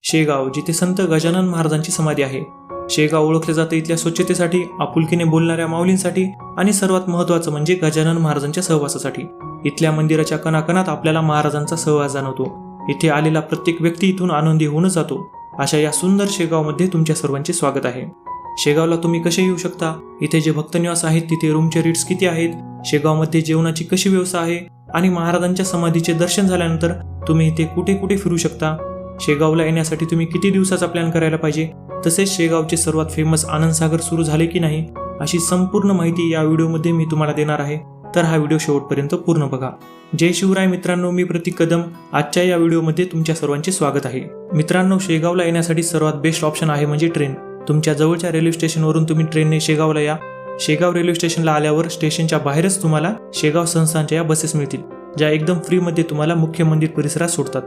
शेगाव, जिथे संत गजानन महाराजांची समाधी आहे. शेगाव ओळखले जाते इथल्या स्वच्छतेसाठी, आपुलकीने बोलणाऱ्या माऊलींसाठी आणि सर्वात महत्त्वाचं म्हणजे गजानन महाराजांच्या सहवासासाठी. इथल्या मंदिराच्या कणाकणात आपल्याला महाराजांचा सहवास जाणवतो. इथे आलेला प्रत्येक व्यक्ती इथून आनंदी होऊन जातो. अशा या सुंदर शेगावमध्ये तुमच्या सर्वांचे स्वागत आहे. शेगावला तुम्ही कसे येऊ शकता, इथे जे भक्तनिवास आहेत तिथे रूमचे रेट्स किती आहेत, शेगावमध्ये जेवणाची कशी व्यवस्था आहे आणि महाराजांच्या समाधीचे दर्शन झाल्यानंतर तुम्ही इथे कुठे कुठे फिरू शकता, शेगावला येण्यासाठी तुम्ही किती दिवसाचा प्लॅन करायला पाहिजे, तसेच शेगावचे सर्वात फेमस आनंदसागर सुरू झाले की नाही, अशी संपूर्ण माहिती या व्हिडिओमध्ये मी तुम्हाला देणार आहे. तर हा व्हिडिओ शेवटपर्यंत पूर्ण बघा. जय शिवराय मित्रांनो, मी प्रतीक कदम. आजच्या या व्हिडिओमध्ये तुमच्या सर्वांचे स्वागत आहे. मित्रांनो, शेगावला येण्यासाठी सर्वात बेस्ट ऑप्शन आहे म्हणजे ट्रेन. तुमच्या जवळच्या रेल्वे स्टेशनवरून तुम्ही ट्रेनने शेगावला या. शेगाव रेल्वे स्टेशनला आल्यावर स्टेशनच्या बाहेरच तुम्हाला शेगाव संस्थानच्या या बसेस मिळतील, ज्या एकदम फ्रीमध्ये तुम्हाला मुख्य मंदिर परिसरात सोडतात.